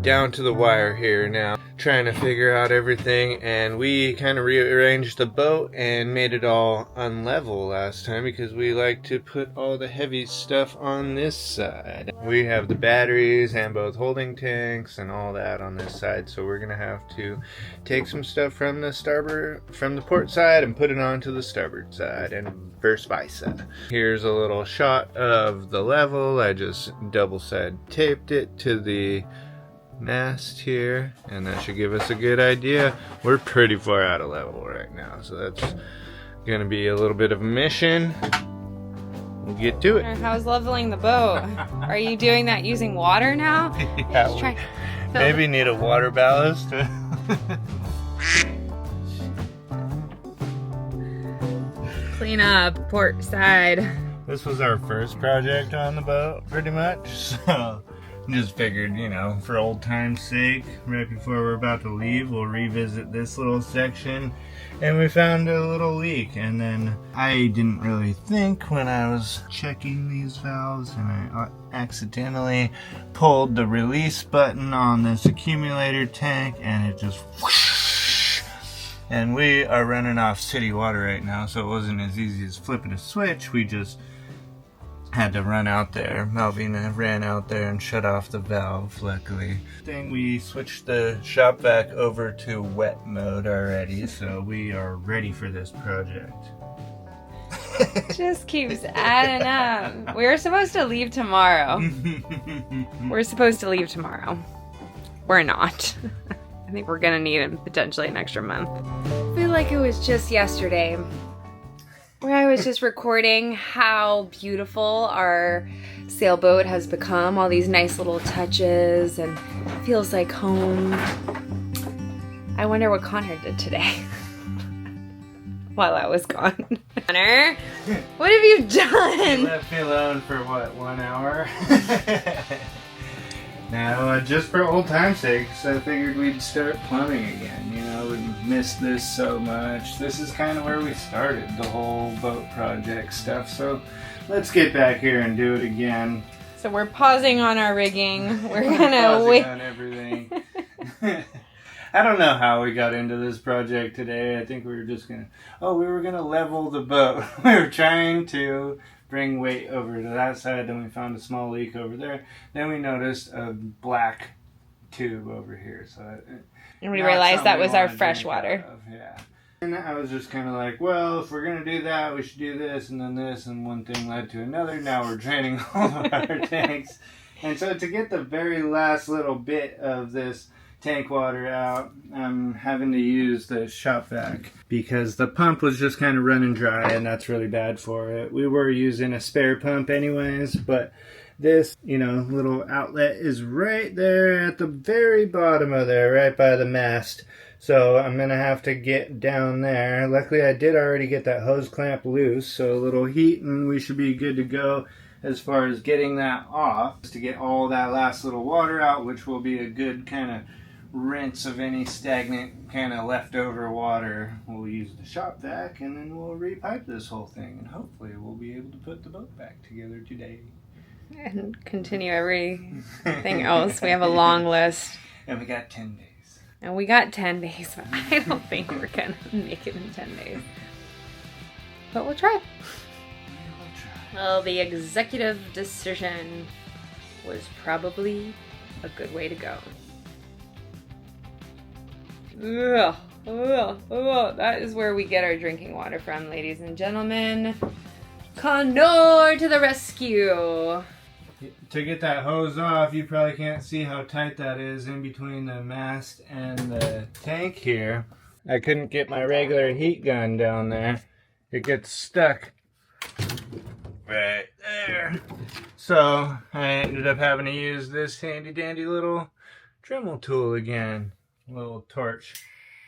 down to the wire here now, trying to figure out everything, and we kind of rearranged the boat and made it all unlevel last time because we like to put all the heavy stuff on this side. We have the batteries and both holding tanks and all that on this side, so we're gonna have to take some stuff from the port side and put it onto the starboard side, and vice versa. Here's a little shot of the level. I just double side taped it to the mast here, and that should give us a good idea. We're pretty far out of level right now, so that's gonna be a little bit of a mission. We'll get to it. How's leveling the boat? Are you doing that using water now? Yeah, maybe need a water ballast. Clean up port side. This was our first project on the boat, pretty much, so just figured, you know, for old time's sake, right before we're about to leave, we'll revisit this little section. And we found a little leak, and then I didn't really think when I was checking these valves, and I accidentally pulled the release button on this accumulator tank, and it just whoosh. And we are running off city water right now, so it wasn't as easy as flipping a switch. We just had to run out there. Malvina ran out there and shut off the valve, luckily. I think we switched the shop vac over to wet mode already, so we are ready for this project. Just keeps adding up. We're supposed to leave tomorrow. We're not. I think we're gonna need potentially an extra month. I feel like it was just yesterday where I was just recording how beautiful our sailboat has become. All these nice little touches, and it feels like home. I wonder what Connor did today while I was gone. Connor, what have you done? You left me alone for what, 1 hour? Now, just for old time's sake, I figured we'd start plumbing again. You know, we missed this so much. This is kind of where we started the whole boat project stuff. So let's get back here and do it again. So we're pausing on our rigging. We're gonna wait on everything. I don't know how we got into this project today. I think we were just gonna. Oh, we were gonna level the boat. We were trying to bring weight over to that side, then we found a small leak over there. Then we noticed a black tube over here. So and we realized that was our fresh water. Yeah. And I was just kind of like, well, if we're going to do that, we should do this and then this, and one thing led to another. Now we're draining all of our tanks. And so to get the very last little bit of this tank water out, I'm having to use the shop vac because the pump was just kind of running dry, and that's really bad for it. We were using a spare pump anyways, but this, you know, little outlet is right there at the very bottom of there, right by the mast. So I'm going to have to get down there. Luckily, I did already get that hose clamp loose, so a little heat and we should be good to go as far as getting that off, to get all that last little water out, which will be a good kind of rinse of any stagnant kind of leftover water. We'll use the shop vac, and then we'll repipe this whole thing, and hopefully we'll be able to put the boat back together today. And continue everything else. We have a long list. And we got 10 days. And we got 10 days, but I don't think we're going to make it in 10 days. But we'll try. Well, the executive decision was probably a good way to go. Ugh, ugh, ugh. That is where we get our drinking water from, ladies and gentlemen. Connor to the rescue. To get that hose off, you probably can't see how tight that is in between the mast and the tank here. I couldn't get my regular heat gun down there. It gets stuck right there. So I ended up having to use this handy dandy little Dremel tool again. A little torch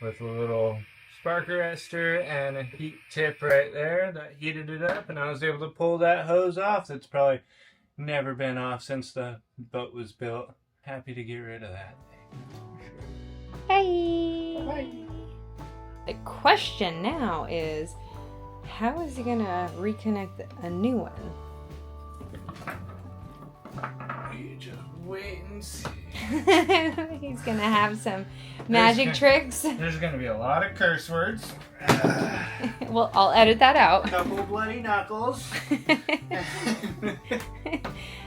with a little spark arrestor and a heat tip right there that heated it up, and I was able to pull that hose off. That's probably never been off since the boat was built. Happy to get rid of that thing. Hey! Bye. The question now is, how is he gonna reconnect a new one? You just wait and see. He's gonna have some magic tricks. There's gonna be a lot of curse words. Well, I'll edit that out. Couple bloody knuckles.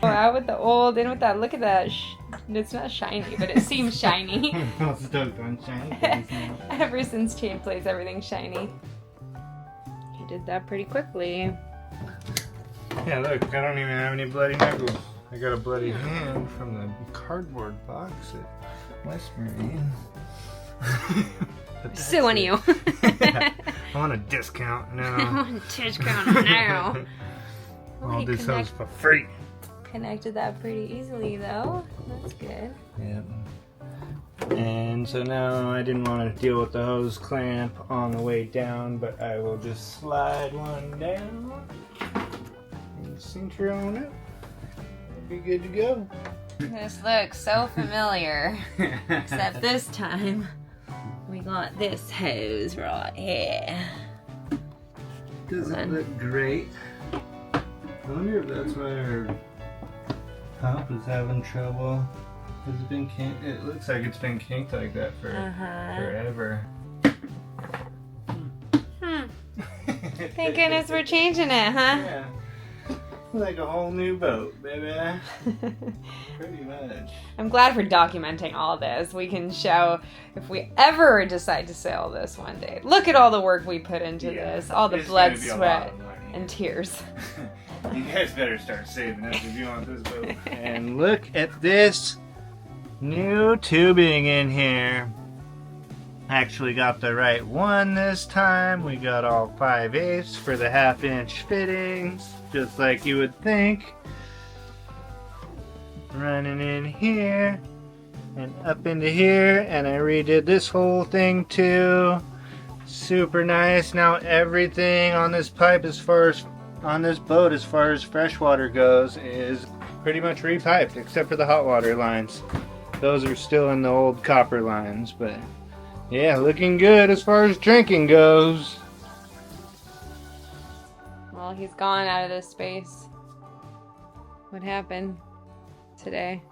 Go out with the old, in with that. Look at that. It's not shiny, but it seems shiny. I'm stoked on shiny things now. Ever since Chain Plays, everything's shiny. He did that pretty quickly. Yeah, look, I don't even have any bloody knuckles. I got a bloody hand from the cardboard box at West Marine. So on you. Yeah, I want a discount now. I want a discount now. All this hose for free. Connected that pretty easily though. That's good. Yep. And so now I didn't want to deal with the hose clamp on the way down, but I will just slide one down and cincher on it. Be good to go. This looks so familiar. Except this time we got this hose right here. Doesn't look great. I wonder if that's why our pump is having trouble. Has it been kinked? It looks like it's been kinked like that for forever. Thank goodness we're changing it, huh? Yeah. Like a whole new boat, baby. Pretty much. I'm glad we're documenting all this. We can show if we ever decide to sell this one day. Look at all the work we put into this. All the blood, sweat, and tears. You guys better start saving up if you want this boat. And look at this new tubing in here. Actually got the right one this time. We got all 5/8 for the 1/2-inch fittings, just like you would think. Running in here and up into here, and I redid this whole thing too. Super nice. Now everything on this pipe, as far as on this boat, as far as freshwater goes, is pretty much repiped, except for the hot water lines. Those are still in the old copper lines, but yeah, looking good as far as drinking goes. Well, he's gone out of this space. What happened today?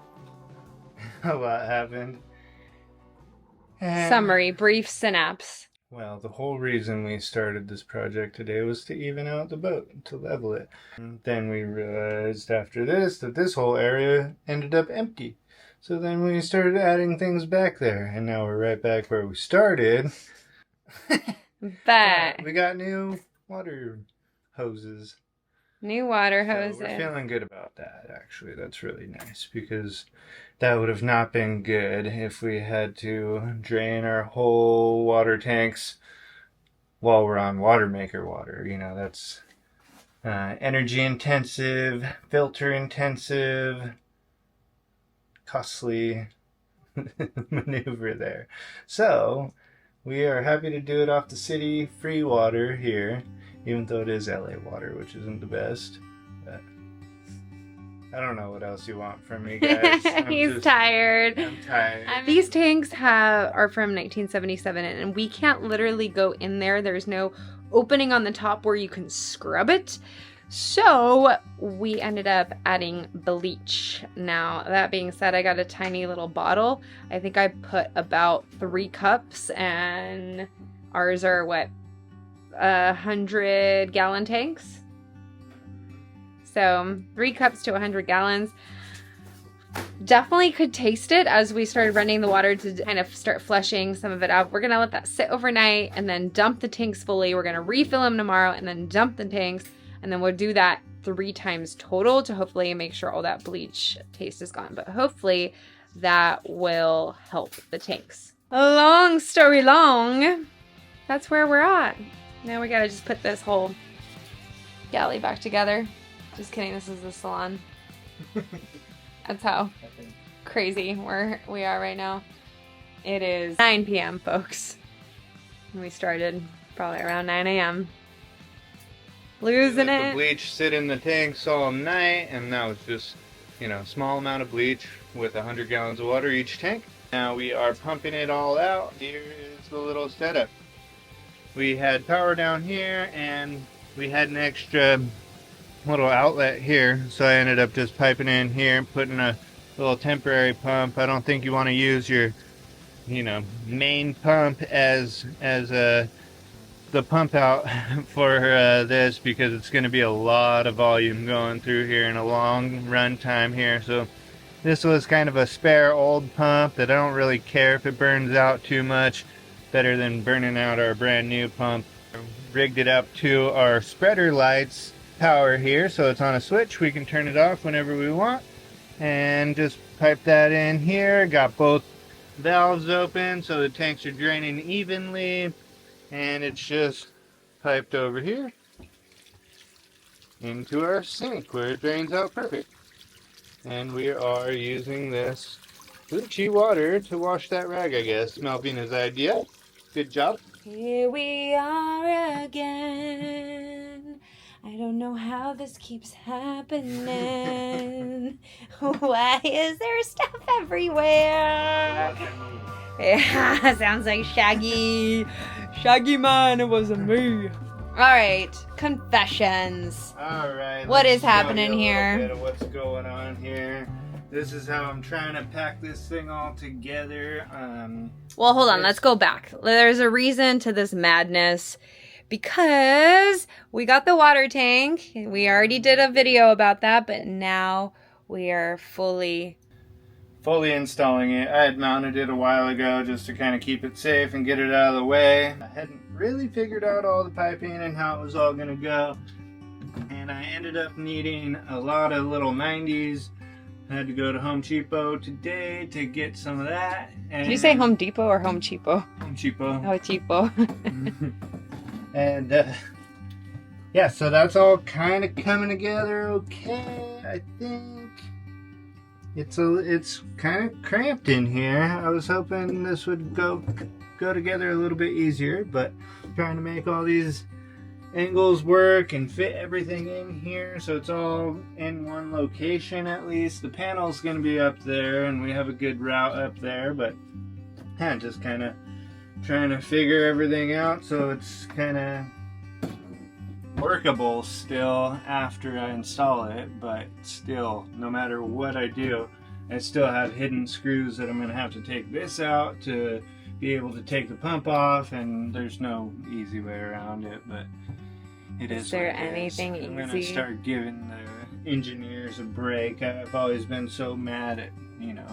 A lot happened. And Summary, brief synapse. well, the whole reason we started this project today was to even out the boat, to level it. And then we realized after this that this whole area ended up empty. So then we started adding things back there, and now we're right back where we started. But we got new water hoses. new water So hoses. we're feeling good about that, actually. That's really nice, because that would have not been good if we had to drain our whole water tanks while we're on water maker water. You know, that's energy intensive, filter intensive, costly maneuver there. So we are happy to do it off the city free water here, even though it is LA water, which isn't the best. But I don't know what else you want from me, guys. He's tired. I'm tired. These tanks are from 1977, and we can't literally go in there. There's no opening on the top where you can scrub it. So we ended up adding bleach. Now, that being said, I got a tiny little bottle. I think I put about 3 cups, and ours are what, 100-gallon tanks? So 3 cups to 100 gallons. Definitely could taste it as we started running the water to kind of start flushing some of it out. We're gonna let that sit overnight and then dump the tanks fully. We're gonna refill them tomorrow and then dump the tanks. And then we'll do that 3 times total to hopefully make sure all that bleach taste is gone. But hopefully that will help the tanks. Long story long, that's where we're at. Now we gotta just put this whole galley back together. Just kidding, this is the salon. That's how crazy we are right now. It is 9 p.m. folks. We started probably around 9 a.m. Losing Let it. the bleach sit in the tanks all night, and that was just, you know, small amount of bleach with 100 gallons of water each tank. Now we are pumping it all out. Here is the little setup. We had power down here, and we had an extra little outlet here, so I ended up just piping in here, putting a little temporary pump. I don't think you want to use your, you know, main pump as the pump out for this, because it's going to be a lot of volume going through here and a long run time here. So this was kind of a spare old pump that I don't really care if it burns out too much. Better than burning out our brand new pump. Rigged it up to our spreader lights power here, so it's on a switch. We can turn it off whenever we want, and just pipe that in here. Got both valves open so the tanks are draining evenly, and it's just piped over here into our sink where it drains out perfect. And we are using this bleachy water to wash that rag, I guess. Malvina's idea. Good job. Here we are again. I don't know how this keeps happening. Why is there stuff everywhere? Yeah, sounds like Shaggy. Shaggy man, it wasn't me. Alright, confessions. Alright. What is happening here? A bit of what's going on here. This is how I'm trying to pack this thing all together. Well, hold on. Let's go back. There's a reason to this madness. Because we got the water tank. We already did a video about that, but now we are fully installing it. I had mounted it a while ago just to kind of keep it safe and get it out of the way. I hadn't really figured out all the piping and how it was all going to go. And I ended up needing a lot of little 90s. I had to go to Home Depot today to get some of that. And did you say Home Depot or Home Cheapo? Home Depot. Oh, Cheapo. And yeah, so that's all kind of coming together okay. I think it's kind of cramped in here. I was hoping this would go together a little bit easier, but trying to make all these angles work and fit everything in here so it's all in one location at least. The panel's going to be up there and we have a good route up there, but yeah, just kind of trying to figure everything out so it's kind of workable still after I install it. But still, no matter what I do, I still have hidden screws that I'm going to have to take this out to be able to take the pump off, and there's no easy way around it, but it is. Is there what it anything is. easy? I'm going to start giving the engineers a break. I've always been so mad at, you know,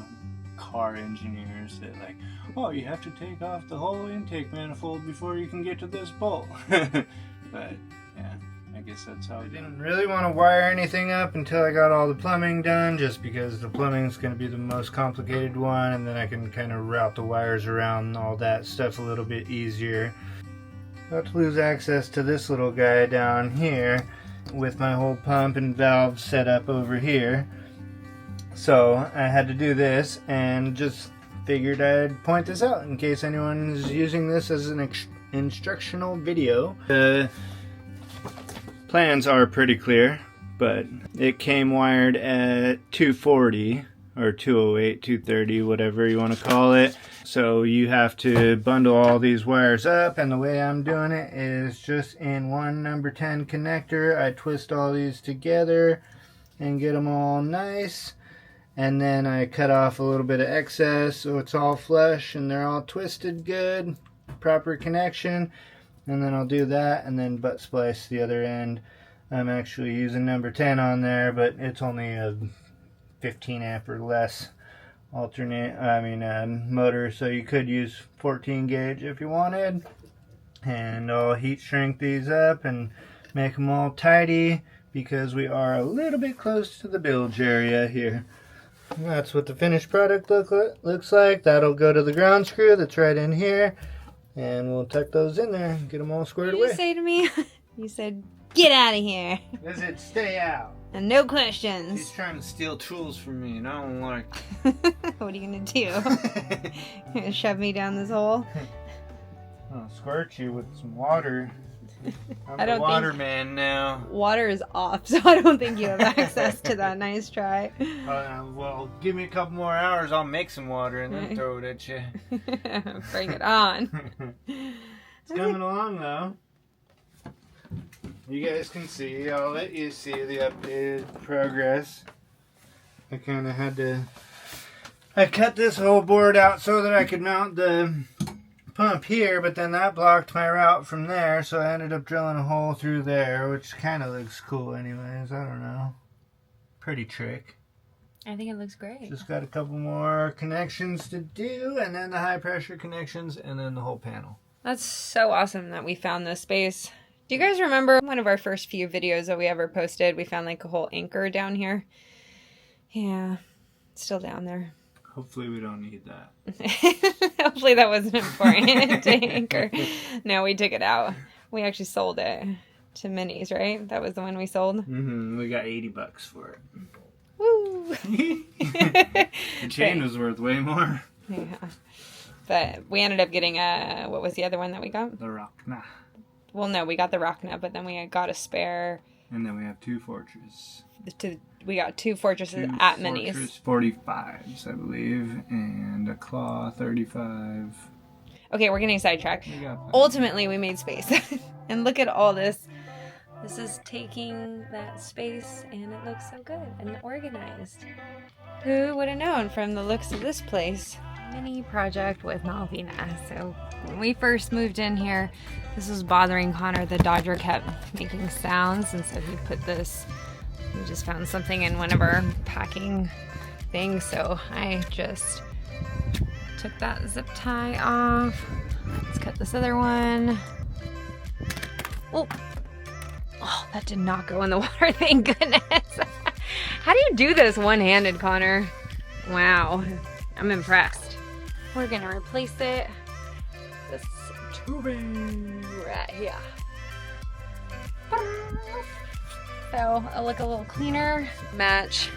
car engineers that like, oh, you have to take off the whole intake manifold before you can get to this bolt. But yeah, I guess that's how I didn't really want to wire anything up until I got all the plumbing done, just because the plumbing is going to be the most complicated one, and then I can kind of route the wires around all that stuff a little bit easier. About to lose access to this little guy down here with my whole pump and valve set up over here. So I had to do this and just figured I'd point this out in case anyone is using this as an instructional video. The plans are pretty clear, but it came wired at 240 or 208, 230, whatever you want to call it. So you have to bundle all these wires up, and the way I'm doing it is just in one number 10 connector. I twist all these together and get them all nice. And then I cut off a little bit of excess so it's all flush and they're all twisted good, proper connection. And then I'll do that and then butt splice the other end. I'm actually using number 10 on there, but it's only a 15 amp or less motor, so you could use 14 gauge if you wanted. And I'll heat shrink these up and make them all tidy because we are a little bit close to the bilge area here. That's what the finished product looks like. That'll go to the ground screw that's right in here, and we'll tuck those in there and get them all squared away. What did you say to me? You said, get out of here. I said, stay out. And no questions. He's trying to steal tools from me, and I don't like What are you going to do? You're going to shove me down this hole? I'll squirt you with some water. I don't the water man now. Water is off, so I don't think you have access to that. Nice try. Well, give me a couple more hours, I'll make some water and then throw it at you. Bring it on. It's coming along, though. You guys can see, I'll let you see the updated progress. I kind of had to I cut this whole board out so that I could mount the pump here, but then that blocked my route from there, so I ended up drilling a hole through there, which kind of looks cool anyways. I don't know. Pretty trick. I think it looks great. Just got a couple more connections to do, and then the high pressure connections, and then the whole panel. That's so awesome that we found this space. Do you guys remember one of our first few videos that we ever posted? We found like a whole anchor down here. Yeah, it's still down there. Hopefully we don't need that. Hopefully that wasn't important to anchor. No, we took it out. We actually sold it to Minnie's, right? That was the one we sold? Mm-hmm. We got $80 for it. Woo! The chain was worth way more. Yeah. But we ended up getting what was the other one that we got? The Rockna. Well, no, we got the Rockna, but then we got a spare. And then we have 2 Fortress. We got 2 Fortresses at Minnie's. Fortress 45s, I believe, and a Claw 35. Okay, we're getting sidetracked. Ultimately, we made space. And look at all this. This is taking that space, and it looks so good and organized. Who would have known from the looks of this place? Mini project with Malvina. So when we first moved in here, this was bothering Connor. The Dodger kept making sounds, and so he put this. We just found something in one of our packing things, so I just took that zip tie off. Let's cut this other one. Oh, that did not go in the water, thank goodness. How do you do this one-handed, Connor? Wow, I'm impressed. We're gonna replace it. This tubing right here. So it'll look a little cleaner, match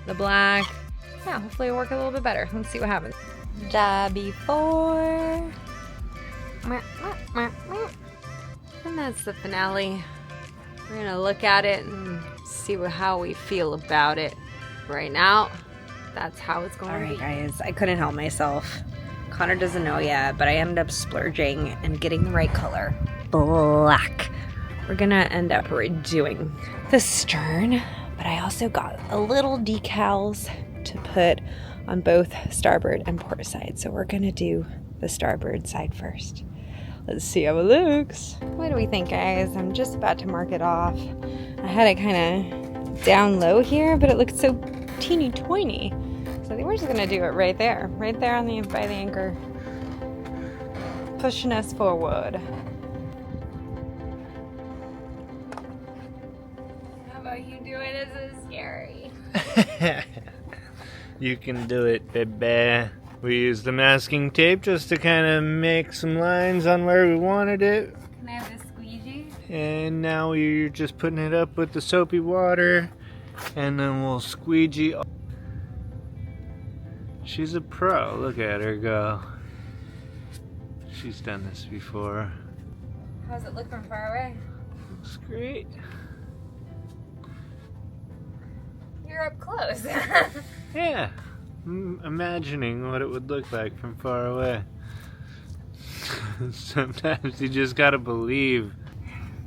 the black. Yeah, hopefully it'll work a little bit better. Let's see what happens. Da before. And that's the finale. We're gonna look at it and see how we feel about it. Right now, that's how it's going to be. Alright guys, I couldn't help myself. Connor doesn't know yet, but I ended up splurging and getting the right color. Black. We're gonna end up redoing the stern, but I also got a little decals to put on both starboard and port side. So we're gonna do the starboard side first. Let's see how it looks. What do we think, guys? I'm just about to mark it off. I had it kind of down low here, but it looked so teeny tiny. So I think we're just gonna do it right there on the by the anchor, pushing us forward. How about you do it? This is scary. You can do it, baby. We used the masking tape just to kind of make some lines on where we wanted it. Can I have this squeegee? And now we're just putting it up with the soapy water, and then we'll squeegee. She's a pro. Look at her go. She's done this before. How's it look from far away? Looks great. You're up close. Yeah. Imagining what it would look like from far away. Sometimes you just gotta believe.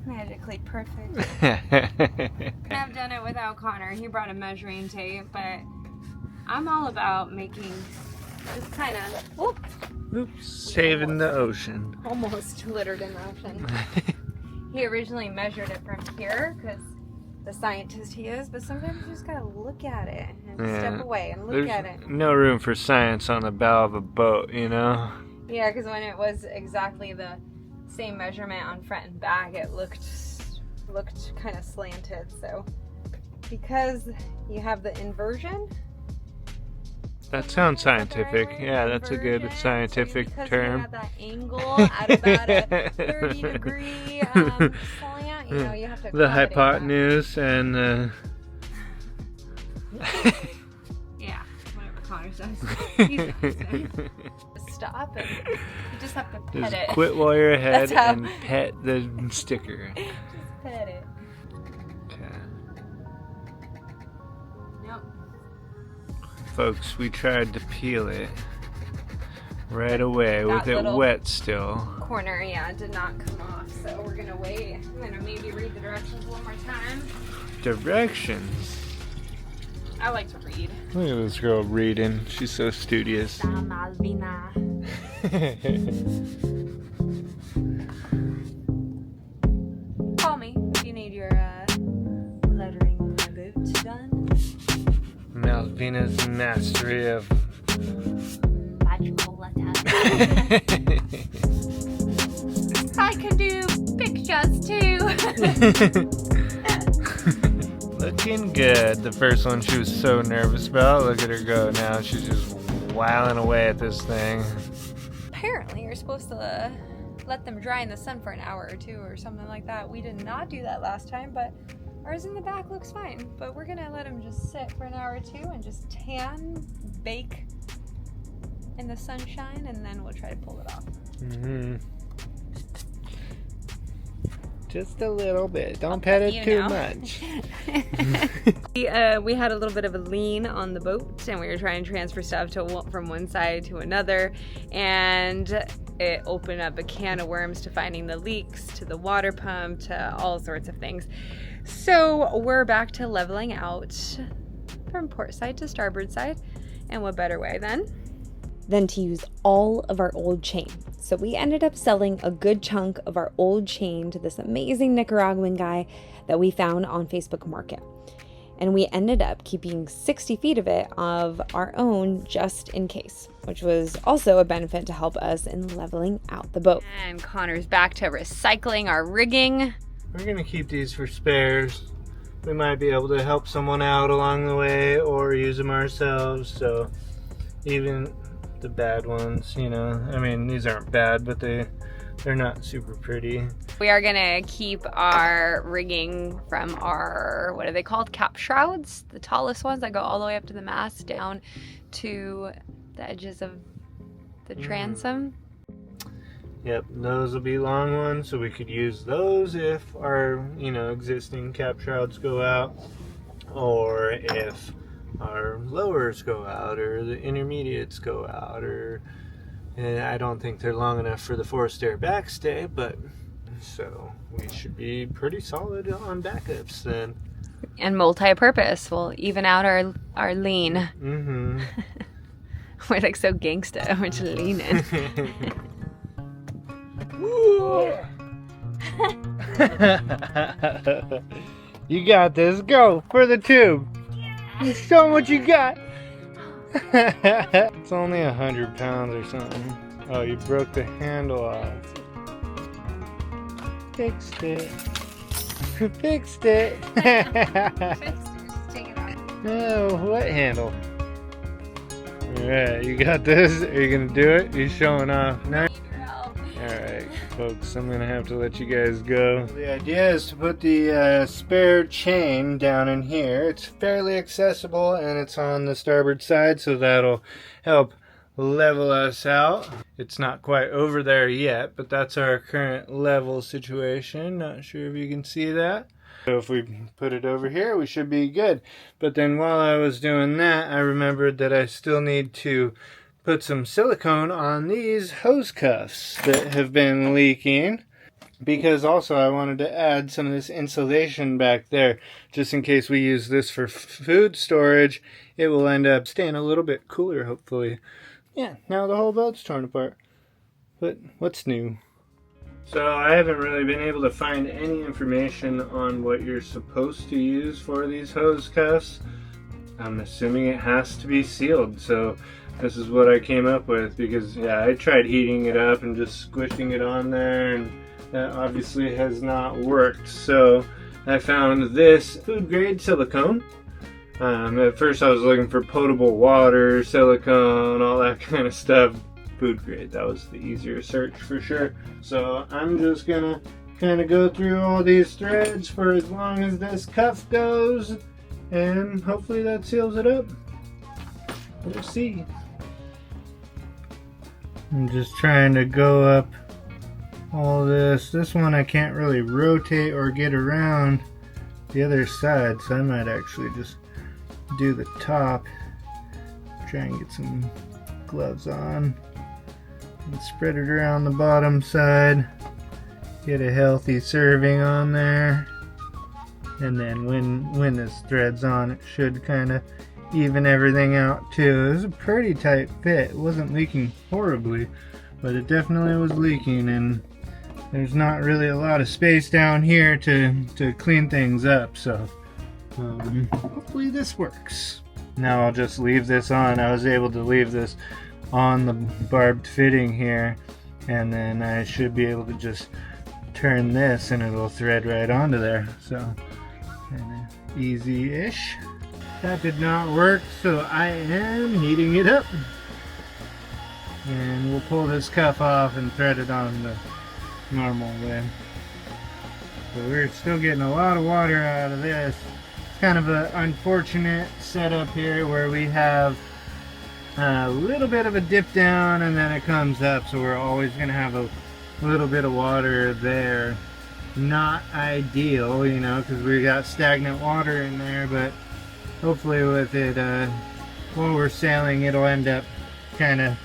Magically perfect. I've done it without Connor. He brought a measuring tape, but I'm all about making just kind of saving the ocean. Almost littered in the ocean. He originally measured it from here because the scientist he is, but sometimes you just gotta look at it and step away and look at it. No room for science on the bow of a boat, you know? Yeah, because when it was exactly the same measurement on front and back, it looked kind of slanted. So because you have the inversion. That sounds scientific. Right, yeah, that's a good scientific term. You got that angle at about a 30-degree slant, you know, you have to the hypotenuse that. And yeah, whatever Connor says. He's awesome. Stop and you just have to pet it. Quit while you're ahead and pet the sticker. Just pet it. Folks, we tried to peel it right away with it wet still. Corner, yeah, did not come off, so we're gonna wait. I'm gonna maybe read the directions one more time. Directions? I like to read. Look at this girl reading. She's so studious. Malvina. Call me if you need your lettering on my boot done. Malvina's mastery of Magical letters. I can do pictures too. Looking good. The first one she was so nervous about. Look at her go now. She's just wailing away at this thing. Apparently you're supposed to let them dry in the sun for an hour or two or something like that. We did not do that last time, but ours in the back looks fine. But we're gonna let them just sit for an hour or two and just tan, bake in the sunshine, and then we'll try to pull it off. Mm-hmm. Just a little bit. Don't pet it too much. We had a little bit of a lean on the boat, and we were trying to transfer stuff from one side to another, and it opened up a can of worms to finding the leaks, to the water pump, to all sorts of things. So we're back to leveling out from port side to starboard side, and what better way than to use all of our old chain. So we ended up selling a good chunk of our old chain to this amazing Nicaraguan guy that we found on Facebook Market. And we ended up keeping 60 feet of it of our own just in case, which was also a benefit to help us in leveling out the boat. And Connor's back to recycling our rigging. We're gonna keep these for spares. We might be able to help someone out along the way or use them ourselves. So even the bad ones, you know, I mean, these aren't bad, but they're not super pretty. We are gonna keep our rigging from our, what are they called? Cap shrouds, the tallest ones that go all the way up to the mast down to the edges of the transom. Yep, those will be long ones, so we could use those if our, you know, existing cap shrouds go out, or if our lowers go out, or the intermediates go out, or I don't think they're long enough for the forced air backstay, but so we should be pretty solid on backups then. And multi-purpose. We'll even out our lean. Mm-hmm. We're like so gangsta. We're just leaning. You got this. Go for the tube. Show them what you got. It's only 100 pounds or something. Oh, you broke the handle off. Fixed it. Fixed it. No, what handle? Alright, you got this? Are you gonna do it? You're showing off. No. Alright, folks, I'm gonna have to let you guys go. The idea is to put the spare chain down in here. It's fairly accessible and it's on the starboard side, so that'll help level us out. It's not quite over there yet, but that's our current level situation. Not sure if you can see that. So if we put it over here, we should be good. But then while I was doing that, I remembered that I still need to put some silicone on these hose cuffs that have been leaking, because also I wanted to add some of this insulation back there just in case we use this for food storage. It will end up staying a little bit cooler, hopefully. Yeah, now the whole boat's torn apart. But what's new? So I haven't really been able to find any information on what you're supposed to use for these hose cuffs. I'm assuming it has to be sealed, so this is what I came up with, because yeah, I tried heating it up and just squishing it on there, and that obviously has not worked. So I found this food grade silicone. At first I was looking for potable water, silicone, all that kind of stuff. Food grade, that was the easier search for sure. So I'm just gonna kind of go through all these threads for as long as this cuff goes, and hopefully that seals it up. We'll see. I'm just trying to go up all this. This one I can't really rotate or get around the other side, so I might actually just do the top. Try and get some gloves on and spread it around the bottom side. Get a healthy serving on there. And then when this thread's on, it should kind of even everything out too. It was a pretty tight fit. It wasn't leaking horribly, but it definitely was leaking, and there's not really a lot of space down here to clean things up, so hopefully this works. Now I'll just leave this on. I was able to leave this on the barbed fitting here, and then I should be able to just turn this and it'll thread right onto there, so kind of easy-ish. That did not work, so I am heating it up, and we'll pull this cuff off and thread it on the normal way. So we're still getting a lot of water out of this. It's kind of an unfortunate setup here where we have a little bit of a dip down and then it comes up, so we're always going to have a little bit of water there. Not ideal, you know, because we got stagnant water in there, but hopefully with it while we're sailing it'll end up kind of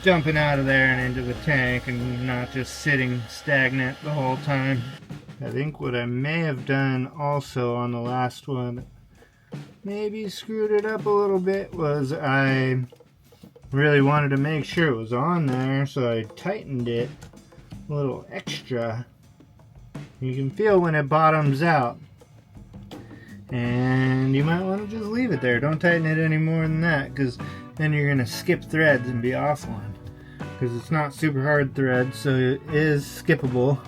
dumping out of there and into the tank and not just sitting stagnant the whole time. I think what I may have done also on the last one, maybe screwed it up a little bit, was I really wanted to make sure it was on there, so I tightened it a little extra. You can feel when it bottoms out, and you might want to just leave it there. Don't tighten it any more than that, because then you're going to skip threads and be off one, because it's not super hard thread, so it is skippable.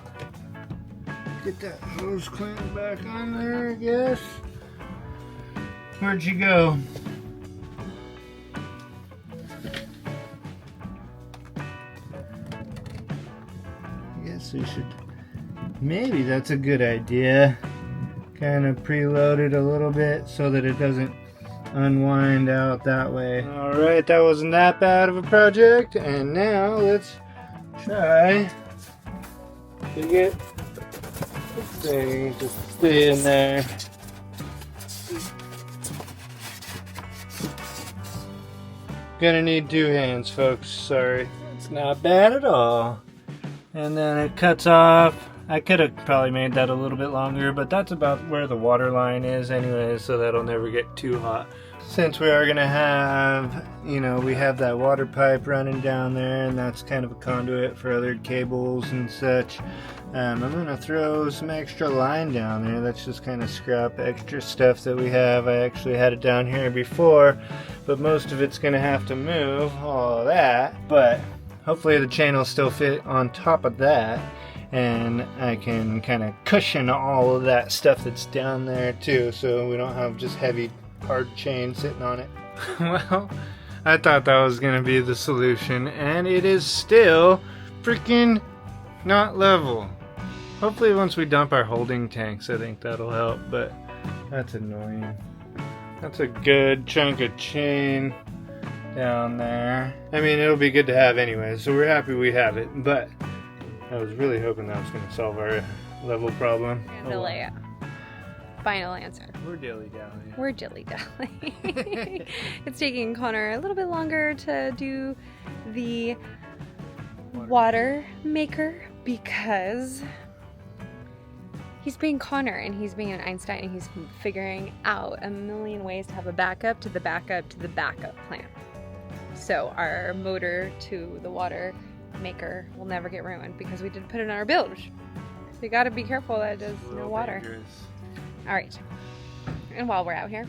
Get that hose clamp back on there, I guess. Where'd you go? I guess we should, maybe that's a good idea. Kind of preload it a little bit so that it doesn't unwind out that way. Alright, that wasn't that bad of a project, and now let's try to get this thing to stay in there. Gonna need 2 hands, folks, sorry. It's not bad at all. And then it cuts off. I could have probably made that a little bit longer, but that's about where the water line is anyway, so that'll never get too hot. Since we are gonna have, you know, we have that water pipe running down there, and that's kind of a conduit for other cables and such. I'm gonna throw some extra line down there. That's just kind of scrap extra stuff that we have. I actually had it down here before, but most of it's gonna have to move, all of that. But hopefully the chain will still fit on top of that, and I can kind of cushion all of that stuff that's down there too, so we don't have just heavy hard chain sitting on it. Well, I thought that was gonna be the solution, and it is still freaking not level. Hopefully once we dump our holding tanks, I think that'll help, but that's annoying. That's a good chunk of chain down there. I mean, it'll be good to have anyway, so we're happy we have it, but I was really hoping that was going to solve our level problem. And the layout. Final answer. We're dilly-dally. We're dilly-dally. It's taking Connor a little bit longer to do the water maker because he's being Connor and he's being an Einstein and he's figuring out a million ways to have a backup to the backup to the backup plan. So our motor to the water maker will never get ruined because we did put it on our build. So you gotta be careful that there's no water. All right, and while we're out here,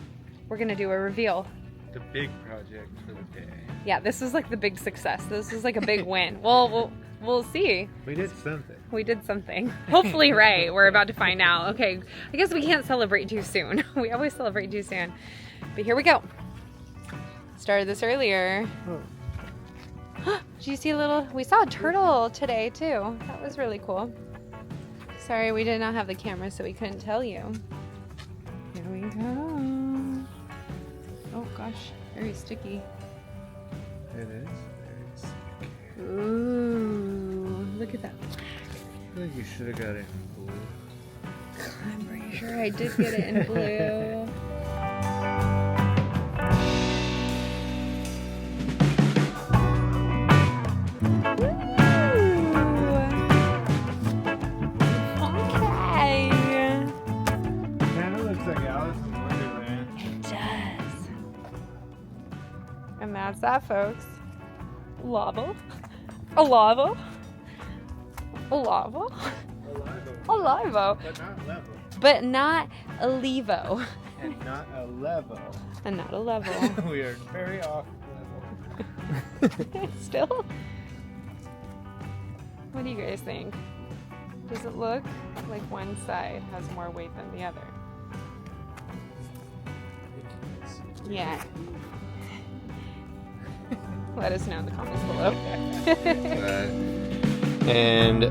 we're gonna do a reveal. The big project for the day. Yeah, this was like the big success. This was like a big win. Well, we'll see. We did something. We did something. Hopefully right. We're about to find out. Okay, I guess we can't celebrate too soon. We always celebrate too soon. But here we go. Started this earlier. Oh. Did you see a little, we saw a turtle today too. That was really cool. Sorry, we did not have the camera, so we couldn't tell you. Here we go. Oh gosh, very sticky. It is very sticky. Ooh, look at that. I think you should have got it in blue. I'm pretty sure I did get it in blue. Kind of looks like Alice in Wonderland. It does. that's that, folks. Alivo. Alivo. Alivo. Alivo. But not level. But not Alivo. And not a level. And not a level. We are very off level. Still? What do you guys think? Does it look like one side has more weight than the other? Yeah. Let us know in the comments below. And